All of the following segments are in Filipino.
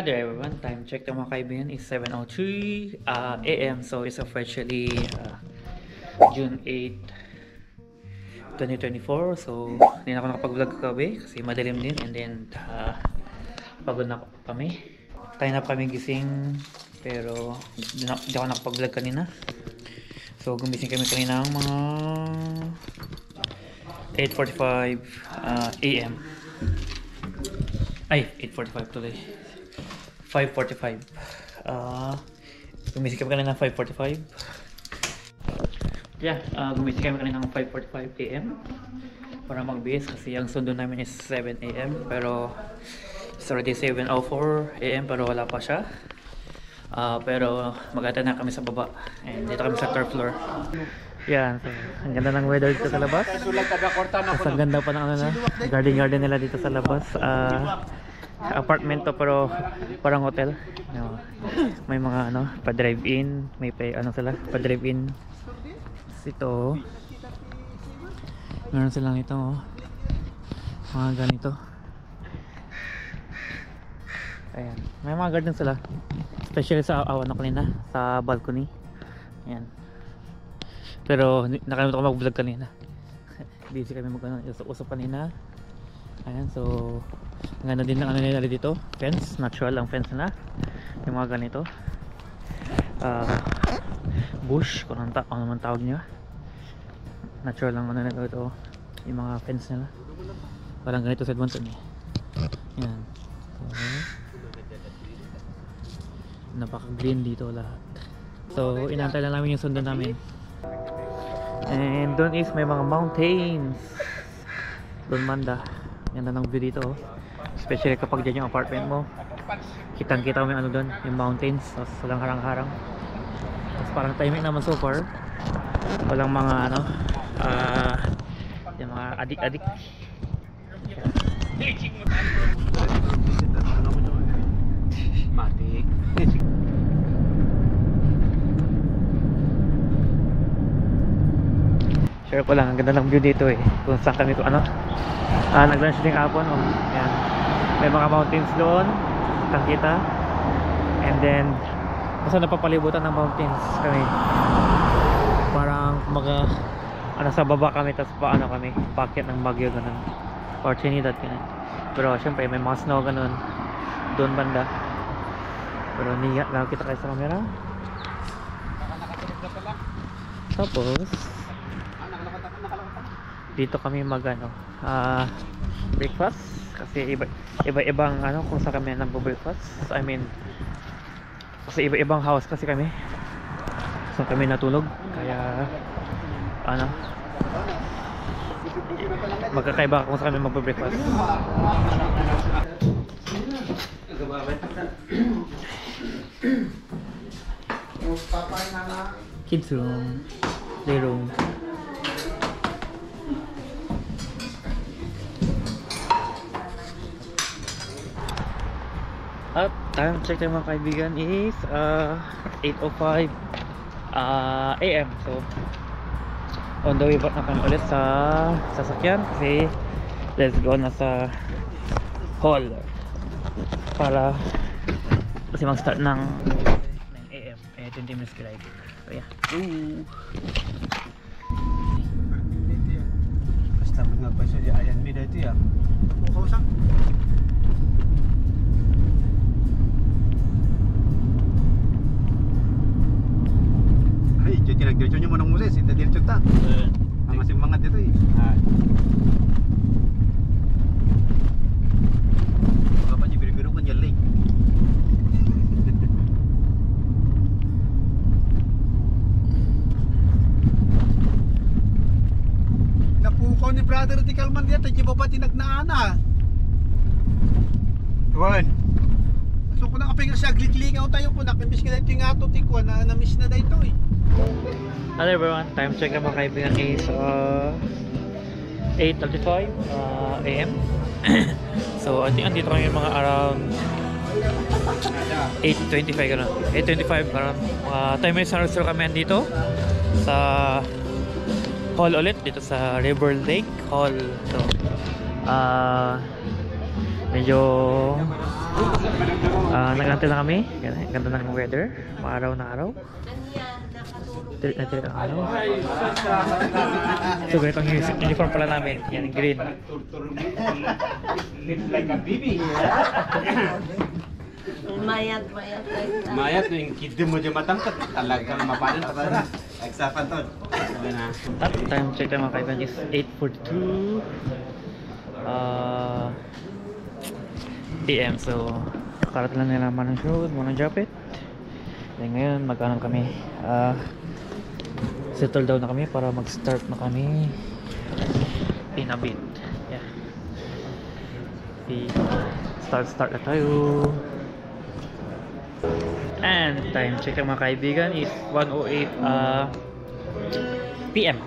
Hi there everyone, time check ng mga kaibigan is 7:03 AM. So it's officially June 8, 2024. So hindi na ako nakapag-vlog kagabi kasi madilim din, and then pagod na kami. Tayo na kami gising pero hindi ako nakapag-vlog kanina. So gumising kami kanina ng mga 8:45 AM. Ay, 8:45 today. 5:45. Gumising kami kanina ng 5:45. Gumising kami kanina ng 5:45 AM para magbihis kasi ang sundo namin is 7 AM, pero it's already 7:04 AM pero wala pa siya. Pero mag-attend na kami sa baba, and dito kami sa third floor. Yan, so ang ganda ng weather dito sa labas. Tapos ang ganda pa ng garden nila dito sa labas. Apartment to pero parang hotel. May mga pa-drive-in, may pa-drive-in. Ito. Meron silang ito, mga ganito. Ayan, may mga garden sila. Especially sa kanina, sa balcony. Ayan. Pero nakalimutan ko mag-vlog kanina. Busy kami usap kanina. Ayan, so ganda din ang nila dito, fence, natural ang fence na yung mga ganito, bush, kung naman tawag nyo, natural ang nila ito, yung mga fence nila, parang ganito sa Edmonton yan. So napaka green dito lahat. So inantay lang namin yung sundo namin, and doon is may mga mountains doon banda. Ganda ng view dito, especially kapag dyan yung apartment mo, kitang kita mo yung doon, yung mountains, tapos walang harang-harang, tapos parang timing naman so far, walang mga yung mga adik-adik. Matik. Share ko lang, ang ganda ng view dito kung saan kami nag-lunch din kapon. Yan. May mga mountains doon, kita, and then basta napapalibutan ng mountains kami, parang sa baba kami, tapos kami packet ng Baguio ganun, or Trinidad ganun. Pero syempre may mga snow ganun doon banda, pero niya lang kita kayo sa camera. Tapos dito kami breakfast kasi iba-ibang kung saan kami nagbo-breakfast. I mean, kasi iba-ibang house kasi kami, so kami natulog, kaya magkakaiba kung saan kami magbo-breakfast. Kids room, playroom. At time check ng mga kaibigan is 8:05 AM. So on the way back na kami ulit sa sasakyan kasi let's go na sa hall para kasi mag-start ng 9 AM, 20 minutes ride. So yeah, basta magpasya di ayan mi dito ya. Kausap jadi nag-diretso nyo mo ng Moses, ito diretso ta. Masih mangat dito Bapak nyo biru-biru kan jaling. Napukaw ni brother ti Kalman diya, tayo ba tinagnaana? Tuwan. So kung nakapinga siya, gliklingaw tayo po, nakamiss ka na ito nga ito, tikwa, na-miss na dahil ito Hello everyone, time check ng mga kaibigan is 8:35 AM. So I think andito kami mga around 8:25 gano'n, 8:25 gano'n. 10 minutes na restore kami andito sa hall ulit, dito sa River Lake Hall. So Medyo nag-antay na kami. Ganda ng weather. Maaraw na araw. Tirik na tirik ang araw. So ganito ang uniform pala namin. Yan, green. Like a baby. Mayat. Mayat yung kid mo dyan matangkat. Talagang mapanan pa tara. Eksapan to. At time check na mga kaibigan is 8:42 PM. So karat lang nila naman ng shoes, muna jacket. Then ngayon mag-ano kami, settle down na kami para mag-start na kami in a bit. Yeah. Start na tayo. And time check mga kaibigan is 1:08 PM.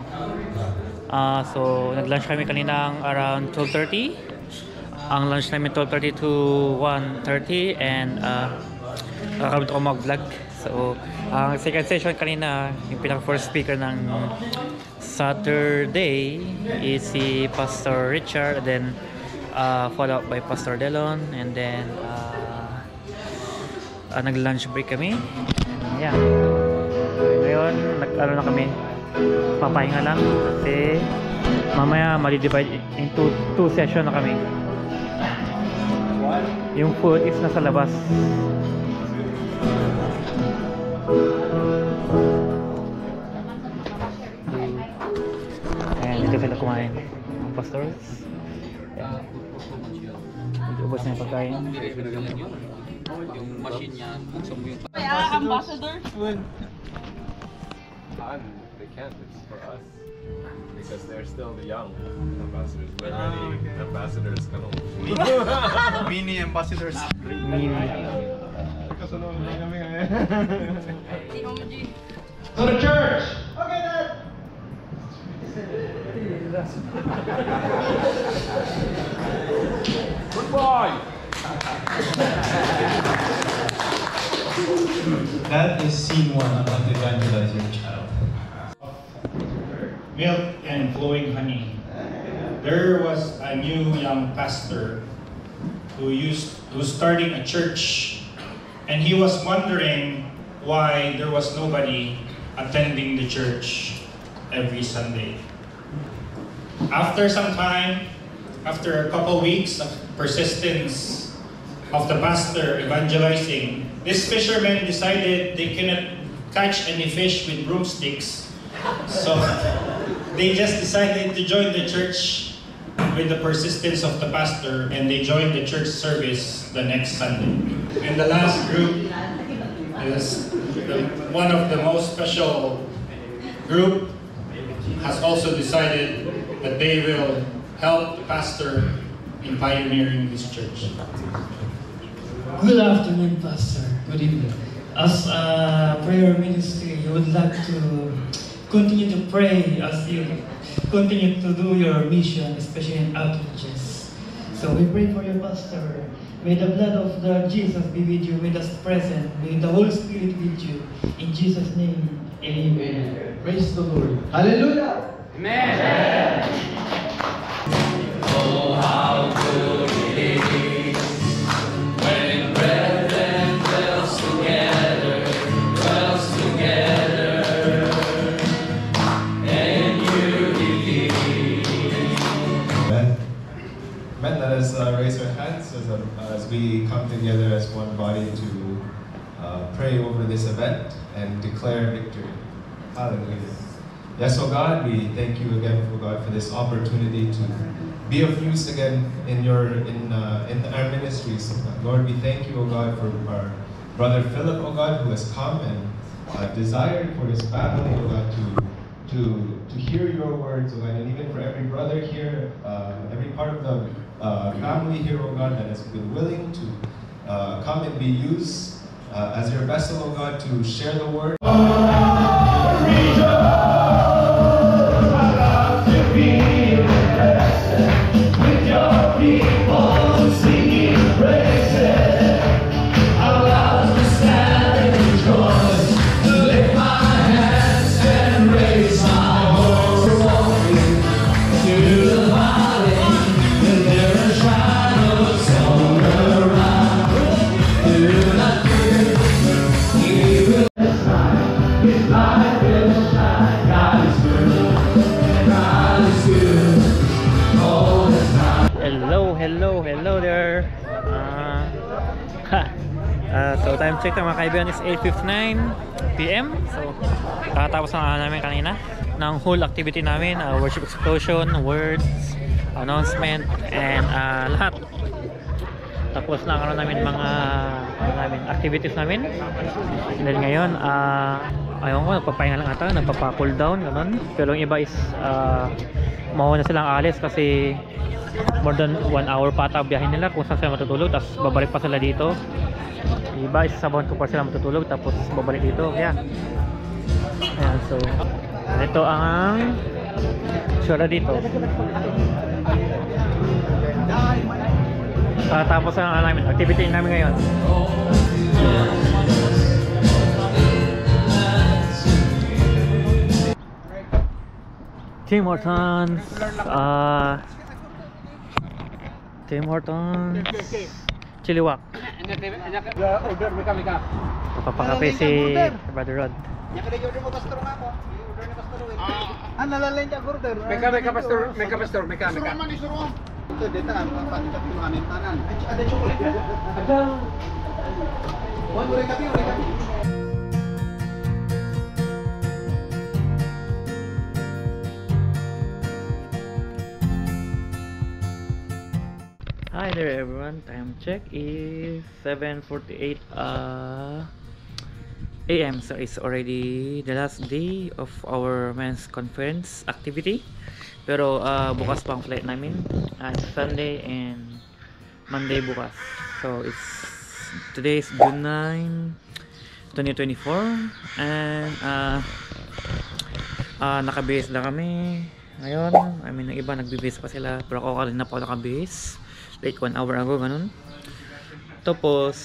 So nag-lunch kami kaninang around 12:30. Ang lunch namin 12:30 to 1:30 and nakakabit ako mag-vlog. So ang second session kanina, yung pinaka first speaker ng Saturday is si Pastor Richard, and then followed up by Pastor Delon, and then nag-lunch break kami. Yeah. Ngayon, nag-ano na kami, papahinga lang kasi mamaya mali-divide into 2 session na kami. Yung food is nasa labas. Ayan, dito sila kumain ang pastors. Ayan. Ubos na yung pagkain. Yung machine niya, buksan mo yung Ambassador. They can't, it's for us. Because they're still the young ambassadors. We're already ambassadors. Mini ambassadors. Mini. To the church! Okay, Dad! Goodbye! That is scene 1 about evangelizing your child. Milk and flowing honey. There was a new young pastor who was starting a church, and he was wondering why there was nobody attending the church every Sunday. After some time, after a couple weeks of persistence of the pastor evangelizing, this fisherman decided they cannot catch any fish with broomsticks. So they just decided to join the church with the persistence of the pastor, and they joined the church service the next Sunday. And the last group is one of the most special group, has also decided that they will help the pastor in pioneering this church. Good afternoon, Pastor. Good evening. As a prayer ministry, you would like to continue to pray as you continue to do your mission, especially in outreaches. So we pray for your pastor. May the blood of the Jesus be with you, with us present. May the Holy Spirit with you. In Jesus' name, amen. Praise the Lord. Hallelujah! Amen! Oh, how good it is when brethren dwells together in unity. Amen. Amen. Let us raise our hands as we come together as one body to pray over this event and declare victory. Hallelujah. Yes, oh God, we thank you again, oh God, for this opportunity to be of use again in our ministries. Lord, we thank you, oh God, for our brother Philip, oh God, who has come and desired for his family, oh God, to hear your words, oh God, and even for every brother here, every part of the family here, oh God, that has been willing to come and be used as your vessel, oh God, to share the word. To the valley, and there are shadows. So time check mga kaibigan is 8:59 PM. So tapos na namin kanina ng whole activity namin, worship explosion, words, announcement, and lahat. Tapos na karon namin mga activities namin. And then ngayon, ayun ko, nagpapahinga lang ata, nagpapa-cool down, ganun. Pero yung iba is mauna silang alis kasi more than 1 hour pa ata biyahin nila kung saan sila matutulog, tapos babalik pa sila dito. Yung iba is sa Bountiful pa sila matutulog, tapos babalik dito. Yeah. Ayan, so ito ang sura dito. Tapos ang namin, activity namin ngayon. Tim Hortons, Chiliwak. Order mika. Papakape si Brother Rod. Order mo pastor nga ako. Order ni pastor. Nalalay ka order. Meka pastor. Suruman ni suruman. Ito dito ang panitat ko anin tanan. Ada chocolate. Ada. Ore kapi. Hi there everyone, time check is 7:48 AM. So it's already the last day of our men's conference activity. Pero bukas pa ang flight namin. It's Sunday and Monday bukas. So it's today is June 9, 2024, and naka-base na kami ngayon. I mean, ng iba nagbe-base pa sila, pero ako kanina pa naka-base like 1 hour ago, ganun. Tapos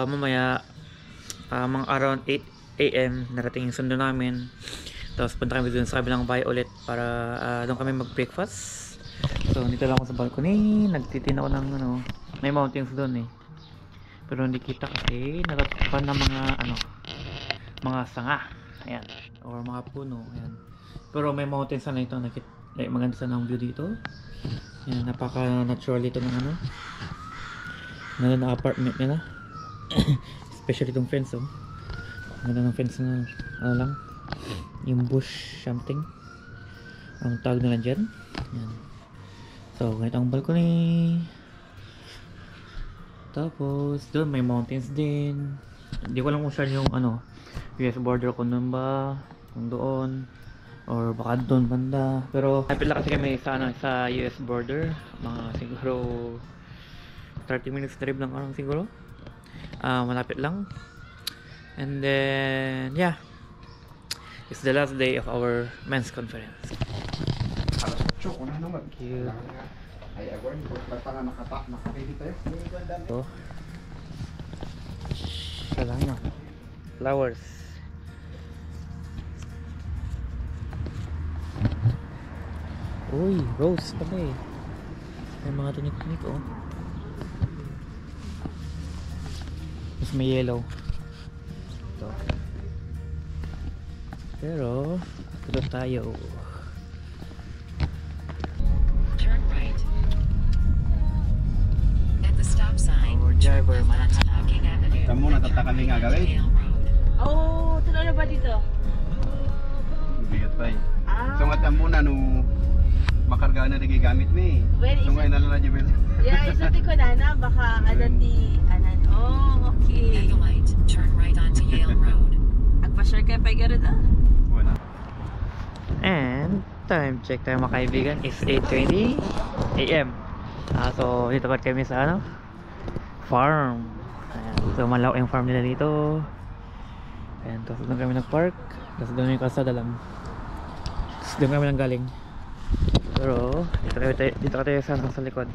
mamaya mga around 8 AM narating yung sundo namin. Tapos punta kami dun sa kabilang bahay ulit para doon kami mag-breakfast. So dito lang ako sa balcony, nagtitin ako ng may mountains doon eh, pero hindi kita kasi natatapan ng mga sanga, ayan, or mga puno, ayan. Pero may mountains na ito, maganda sana ang view dito. Yan, napaka-natural ito ng na apartment nila. Especially itong fence, oh. Ganda ng fence na, lang, yung bush something ang tawag nila dyan. Yan. So, ganito ang balcony. Tapos, doon may mountains din. Hindi ko lang kung saan yung US border, kung doon ba, kung doon, or baka doon banda. Pero lapit lang kasi kami sa US border. Mga siguro 30 minutes drive lang lang siguro. Malapit lang. And then yeah, it's the last day of our men's conference. Cute. So, salama. Flowers. Uy, rose pala eh. May mga tunik-tunik, oh. Mas may yellow. Ito. Pero ito tayo. Turn right. At the stop sign. Our driver, Hocking Avenue. Kamu natata kami nga gawin. Oh, tuloy na ba dito? Bigat pa eh. So nga muna no makarga na gigamit mi. So nga na lang jebel. Yeah, isati ko na baka adati anan. Oh, At okay. the light, turn right onto Yale Road. Agpa-share kay Pagaro da. Wala. And time check tayo mga kaibigan is 8:20 AM. So dito pa kami sa farm. Ayan. So malawak yung farm nila dito. Ayan, tapos doon kami nag-park. Tapos doon yung kalsada lang. Tapos doon kami nang galing. Pero dito tayo sa likod.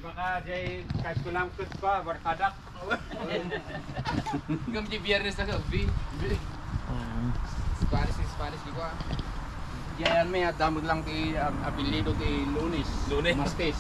Baka jay kahit kulang kut pa barkadak. Gam di biyernes na gabi. Spanish di ko. Diyan may damod lang kay apelyido kay Lunes. Martes.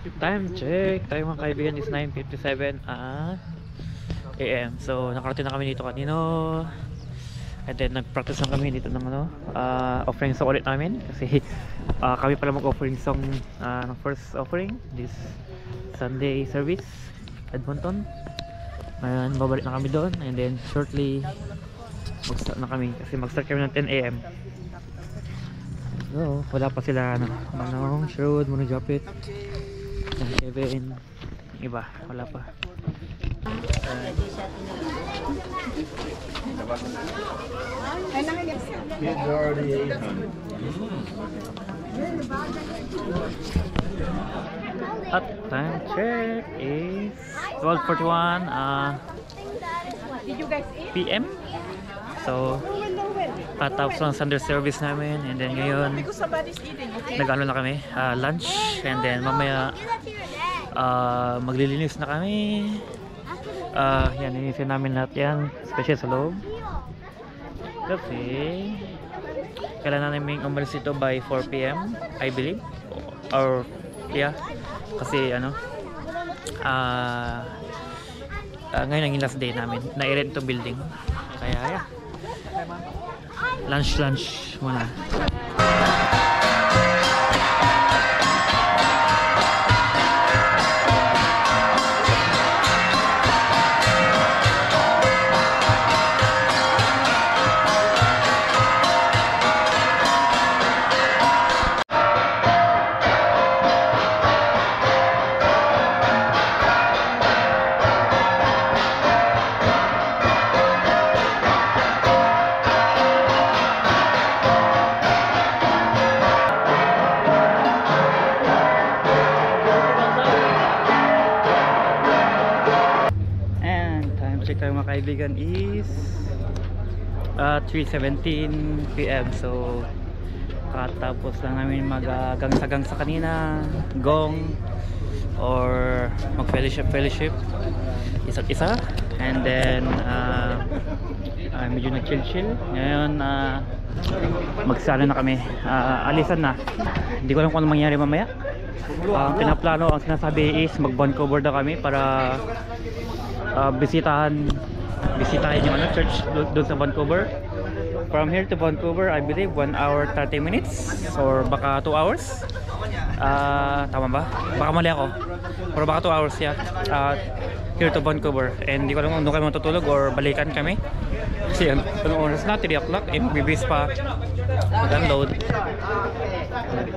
Time check. Tayo mga kaibigan is 9:57 AM. So nakarating na kami dito kanino. And then nag-practice lang kami dito ng offering song ulit namin. Kasi kami pala mag-offering song ng first offering this Sunday service Edmonton. Ngayon babalik na kami doon. And then shortly mag-start na kami. Kasi mag-start kami ng 10 AM. So wala pa sila Manong, Sherwood, Mono Japit, Kevin, iba, wala pa. At time check is 12:41 PM. So tapos lang Sunday service namin, and then ngayon nag-ano na kami, lunch, and then mamaya maglilinis na kami. Yan, linisin namin lahat yan, especially sa loob. Kasi kailangan namin umalis ito by 4 PM I believe, or yeah, kasi ngayon ang last day namin na i-rent to building, kaya yeah, lunch muna. Kaibigan is 3:17 PM. So katapos lang namin mag-gangsa kanina, gong or mag-fellowship isa't isa, and then medyo nag-chill ngayon. Magsala na kami, alisan na, hindi ko alam kung ano mangyari mamaya. Ang pinaplano, ang sinasabi is mag-Vancouver na kami para bisitahin yung church doon sa Vancouver. From here to Vancouver, I believe 1 hour 30 minutes or baka 2 hours. Tama ba? Baka mali ako, pero baka 2 hours yeah. Here to Vancouver, and hindi ko alam kung doon kami matutulog or balikan kami kasi anong oras na, 3 o'clock, bibis pa mag-unload.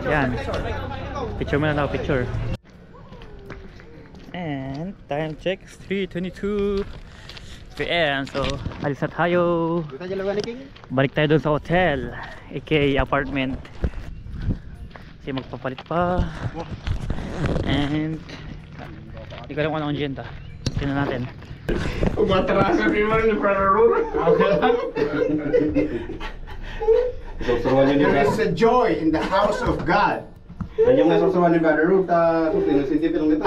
Yan, picture mo na daw, picture. And time check 3:22 PM. So alis na tayo, balik tayo doon sa hotel, aka apartment, kasi magpapalit pa. And hindi ko alam kung anong agenda, tingnan natin. There is a joy in the house of God. Nandiyan nga sa ni Brother Ruth, sinusintip lang nito.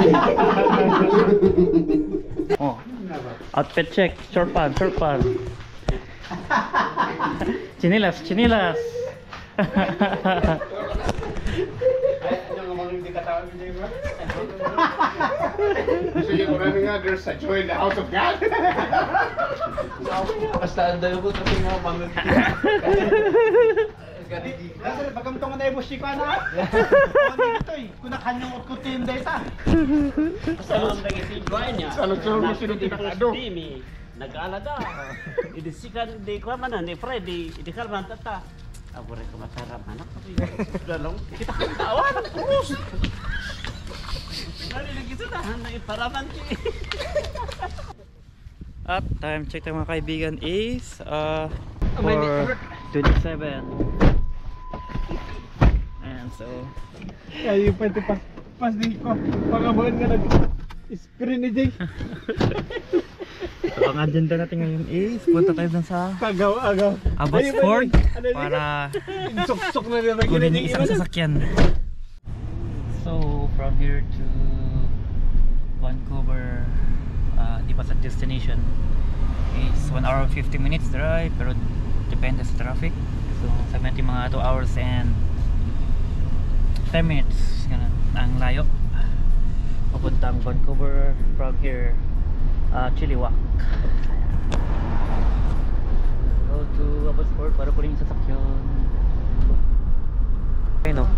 Oh, outfit check, short pan. Chinilas. So yung marami nga, there's a joy in the house of God. Basta andalo ko kasi nga pamit. Kasi bagamtong na yung musika na. Ano dito eh, kung nakanyang utkutin data. Salam lagi si Brian niya. Salam sino tinakado. Nag-alaga. Idisikan di ko man ni Freddy, idikalman tata. Abore ko masarap anak. Dalong kita katawan terus. Nari lagi sudah na iparaman ki. At time check tayo mga kaibigan is 4:27. And so Kayo pa ito pas din ko. Pagabuhan nga nag-screen ni Jay. So ang agenda natin ngayon is punta tayo dun sa Agaw. Abbotsford para Sok-sok na rin. kunin yung isang sasakyan. So from here to Vancouver, di pa sa destination, is 1 hour 50 minutes drive, pero depende sa traffic. So sabi natin mga 2 hours and 10 minutes, ganun ang layo. papuntang Vancouver from here, Chilliwack. Go to Abbotsford para kunin yung sasakyan. Okay, no?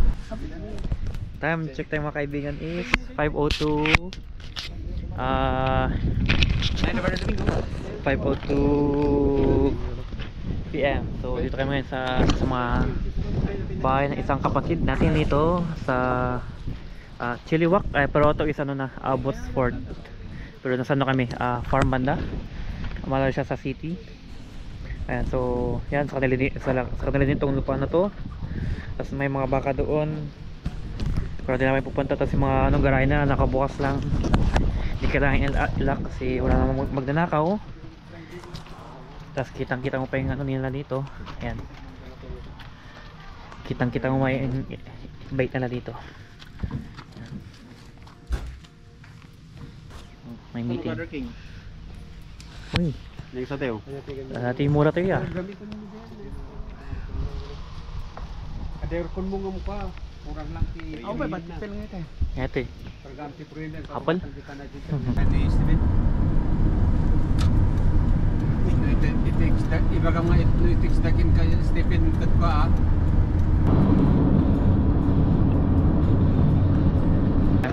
Time check tayo mga kaibigan is 5:02 5:02 PM. So dito kayo ngayon sa mga bahay ng isang kapatid natin dito sa Chilliwack. Pero ito is ano na, Abbotsford. Pero nasa ano kami, farm banda. Malayo siya sa city. Ayan, so yan sa kanila din itong lupa na to. Tapos may mga baka doon. Pero di namin pupunta, tapos yung mga anong garahe na nakabukas lang. Hindi kailangan ilak kasi wala namang magnanakaw. Tapos kitang kita mo pa yung ano nila dito. Ayan, kitang kita mo may bait nila dito. Ayan. May meeting. Uy, Yung sa teo. dati mura tayo ya. Ada kon mo nga mukha. Kurang lang ki. Oh, ba pel nga ito. Ito eh. Perganti prudent. Apple? Ani Steven. It takes that iba ka mga it takes dakin kay Stephen Katba.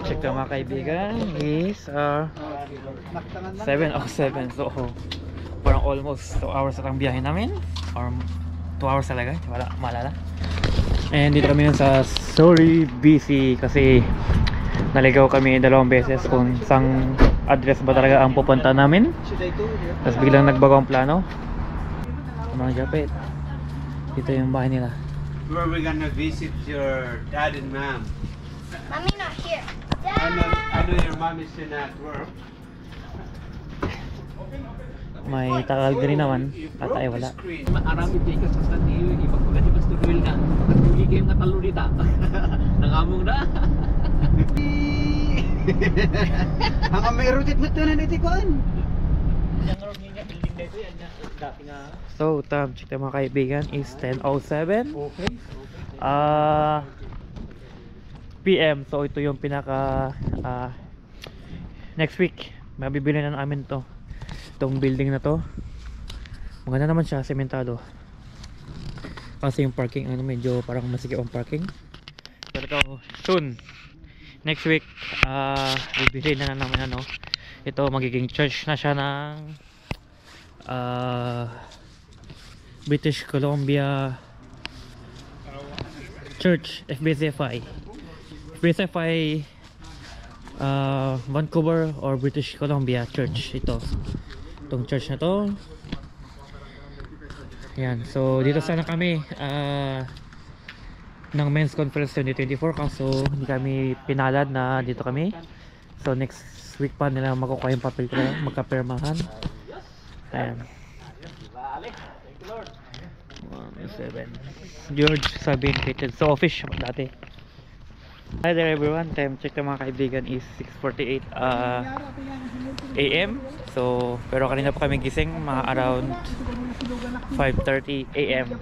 Check to mga kaibigan is 7:07. So parang almost 2 hours at ang biyahe namin, or 2 hours talaga, wala maalala. And dito kami sa Sorry BC kasi naligaw kami 2 beses kung isang address ba talaga ang pupunta namin. Tapos biglang nagbago ang plano. Mga japet, dito yung bahay nila. Where we gonna visit your dad and mom? Mommy not here. I know your mom is in at work. May takal din naman at ay wala. Arami tikas sa sandi ibang pagati mas tuduil na. Pagkatuloy kayo nga talo dita. Nangamong na. Ang may rotate mo tanan iti kuan. So time check tayo mga kaibigan is 10:07 PM. So ito yung pinaka next week mabibili na namin to, itong building na to. Maganda naman siya, sementado. Kasi yung parking ano, medyo parang masikip ang parking. Pero ito soon next week bibili na naman ano, ito magiging church na siya ng British Columbia Church, FBCFI Vancouver or British Columbia Church. Itong church na to. Yan, so dito sana kami ng men's conference 2024, kaso hindi kami pinalad na dito kami. So next week pa nila makukuha yung papel ko, magkapirmahan. Ayan, 1-7 George Sabin Kitchen. So office dati. Hi there everyone, time check ng mga kaibigan is 6:48 AM. So pero kanina pa kami gising, mga around 5:30 AM.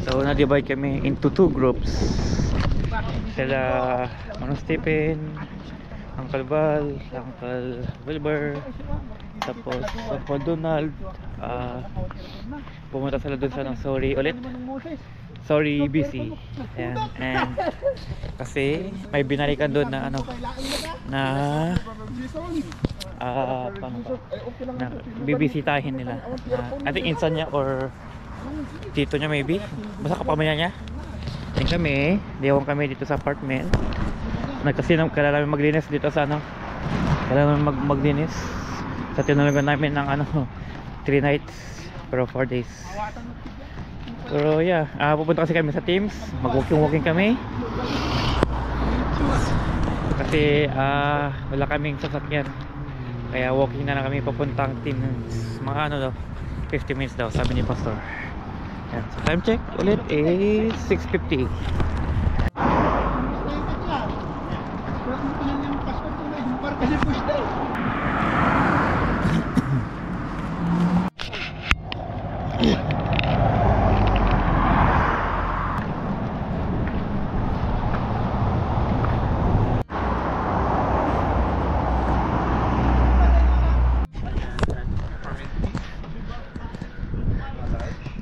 So na-divide kami into 2 groups. Sila Manong Stephen, Uncle Val, Uncle Wilbur, tapos Uncle Donald. Pumunta sila dun sa ng Sorry ulit, Sorry BC. Ayan. And kasi may binalikan doon na ano, na paano ba, na bibisitahin nila na, I think insan niya or tito niya maybe, basta kapamilya niya. And kami, diyawan kami dito sa apartment. Kasi kailangan namin maglinis dito sa ano, kailangan namin maglinis sa tinulugan namin ng ano 3 nights pero 4 days. Pero yeah, pupunta kasi kami sa Teams, mag-walking kami kasi wala kaming sasakyan, kaya walking na lang kami papuntang Teams. Mga ano daw, 50 minutes daw sabi ni Pastor. Yan. So time check ulit is 6:50.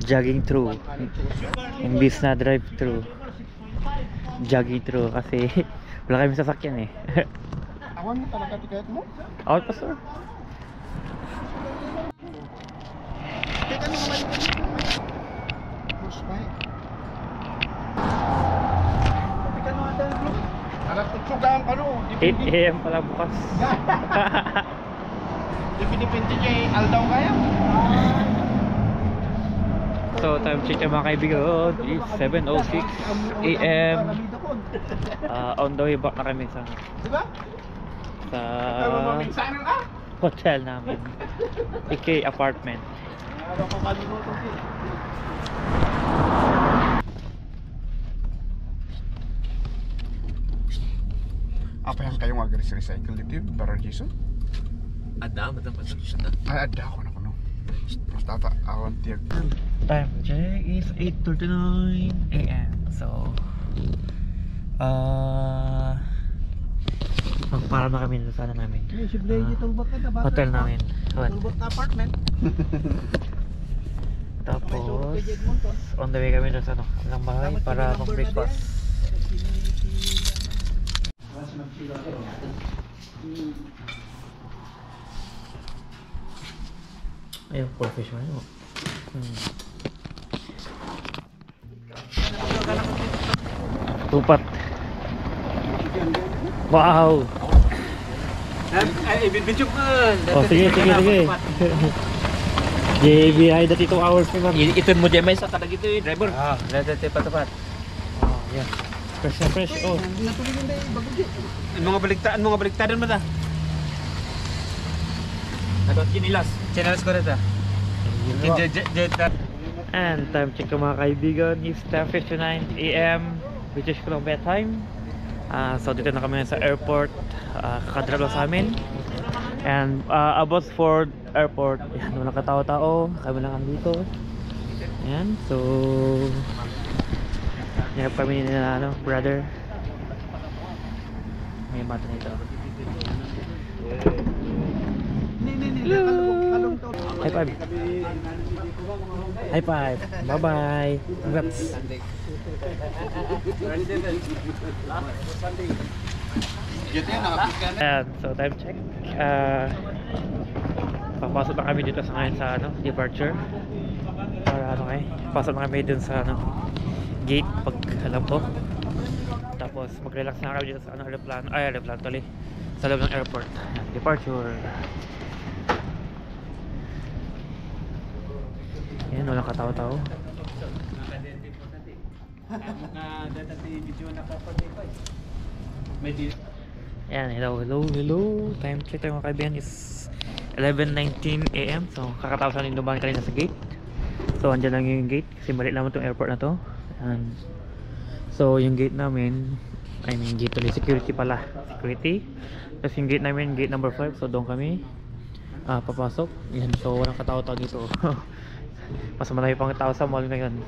jogging through. Imbis na drive through, jogging through kasi wala kami sasakyan eh. Awan mo talaga tiket mo? Out pa sir. Teka nung naman dito. Push by. Teka nung naman dito. Alas tutsugaan pa no. 8 AM pala bukas. Depende niya aldaw kaya. So time check mga kaibigan, it's 7:06 AM. On the way back na kami sa hotel namin, AK apartment. Apa yang kayo mag-recycle dito? Para Jason? Ada, betul-betul. Ay, ada ako na kuno. Basta awan tiyag. Time check is 8:39 AM. So magpara na kami sa namin. Hotel namin. Apartment. Tapos on the way kami sa ng bahay para mag-breakfast. Ayun, professional mo. Tupat. Wow. Ay, video ko. Oh, sige. JB, ay dati 2 hours pa. Iton mo dyan may sa kadag ito driver. Dati tepat-tepat. Oh, yeah. Fresh na fresh. Oh. Mga baligtaran mo ta. Ano kinilas? Channel ko rin And time check ko mga kaibigan is 10:59 AM, which is Colombia time. So dito na kami sa airport, kakadrop lang sa amin. And about for airport, yan, walang katao-tao, kami lang dito. Yan, so yan kami na brother. May bata nito. High five. High five. Bye bye. Congrats. And so time check. Papasok na kami dito sa ngayon sa departure. Para pasok na kami dun sa gate pag alam ko. Tapos mag-relax na kami dito sa aeroplano. Aeroplano tuloy. Sa loob ng airport. Ayan, departure. Ayan, walang katao-tao. Ayan, hello. Time check tayo mga kaibigan is 11:19 AM. So, kakatapos natin dumaan kanina sa gate. So, andyan lang yung gate kasi mali naman itong airport na to. Ayan. So, yung gate namin, gate tuloy, security pala. Security. Tapos yung gate namin, gate number 5. So, doon kami papasok. Ayan, so walang katao-tao dito. Mas marami pang tao sa mall ngayon.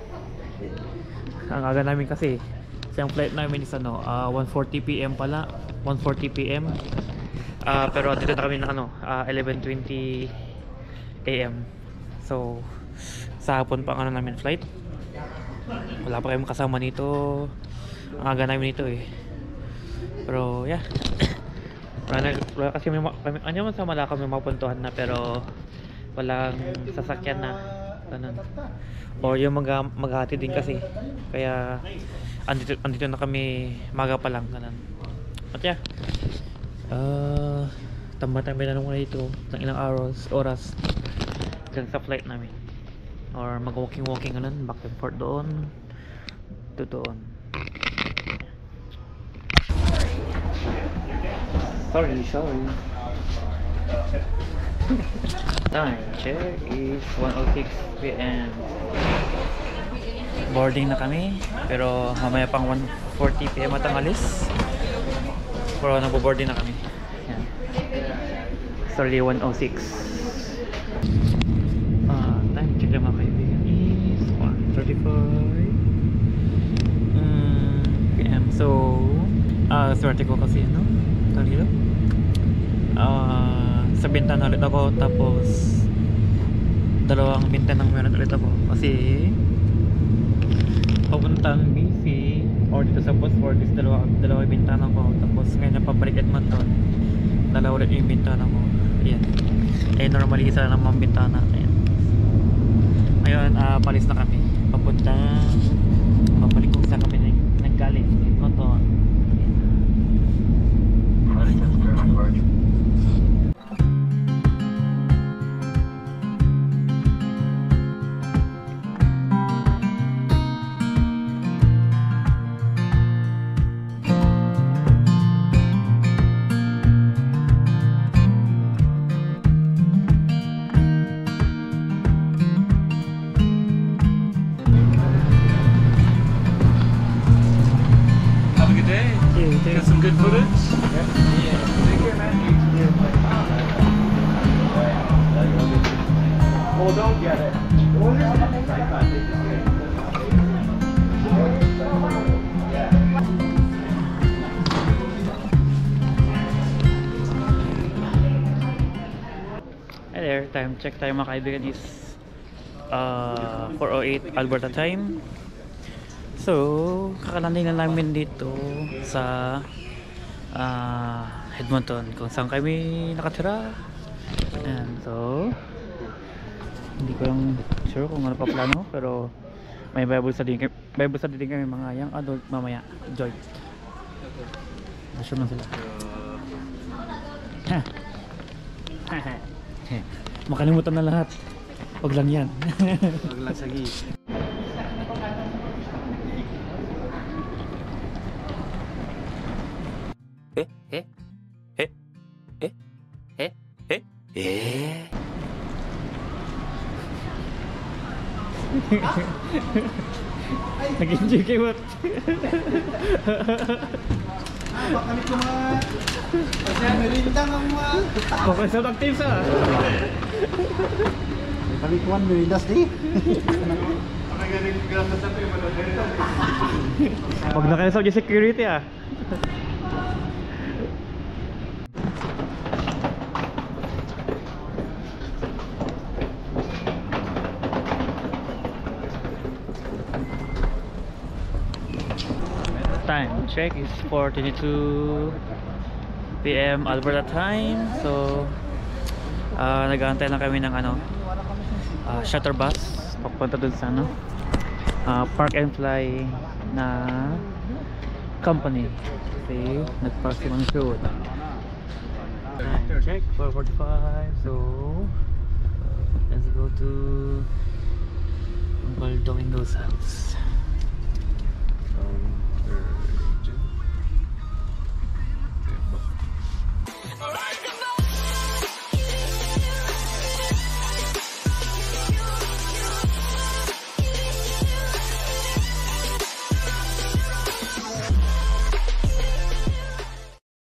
Ang aga namin kasi yung flight namin is 1:40 PM pala. 1:40 PM. Pero dito na kami na 11:20 AM. So sa hapon pa ang namin flight. Wala pa kayong kasama nito. Ang aga namin nito eh. Pero yeah. Wala kasi kami sa Malacca may mapuntuhan na pero walang sasakyan na ganun. O yung maghati din kasi kaya andito na kami maga pa lang ganun. At yeah, tamba-tamba na naman dito ng ilang oras dyan sa flight namin or mag-walking ganun, back and forth doon to doon. Sorry. Time check is 1:06 PM. Boarding na kami pero mamaya pang 1:40 PM at ang alis. Pero nagbo-boarding na kami. Yan. Sorry, 1:06. Time check na mga kaibigan is 1:35 PM. So swerte ko kasi sa bintana ulit ako tapos dalawang bintanang meron ulit ako kasi papuntang BC or dito sa Bosphorus is dalawang bintana ko, tapos ngayon napabalik Edmonton dalawa ulit yung bintana ko. Ayan, normally isa lang naman bintana. Ayan, ngayon palis na kami papuntang pabalik kung saan kami naggaling Edmonton. Get some good footage? Oh, don't get it. Hi there, time check tayo mga kaibigan is 4:08 Alberta time. So, kakalanding na namin dito sa Edmonton kung saan kami nakatira. Ayan, so hindi ko lang sure kung ano pa plano, pero may Bible study kami mga young adult mamaya. Enjoy. Assume lang sila. Makalimutan na lahat. Huwag lang yan. Huwag lang sagi. Nag-enjoy kayo ba? Bakit ko mga... Kasi merindang ang mga... Okay, so active sa. Kami kuhan merindas di. Huwag na kayo sa security ah. Time check is 4:22 PM Alberta time. So nag-aantay lang kami ng shuttle bus papunta dun sa Park and Fly na company. Okay, nag-park si Mang Shoot. Time check 4:45. So let's go to Uncle Domingo's house.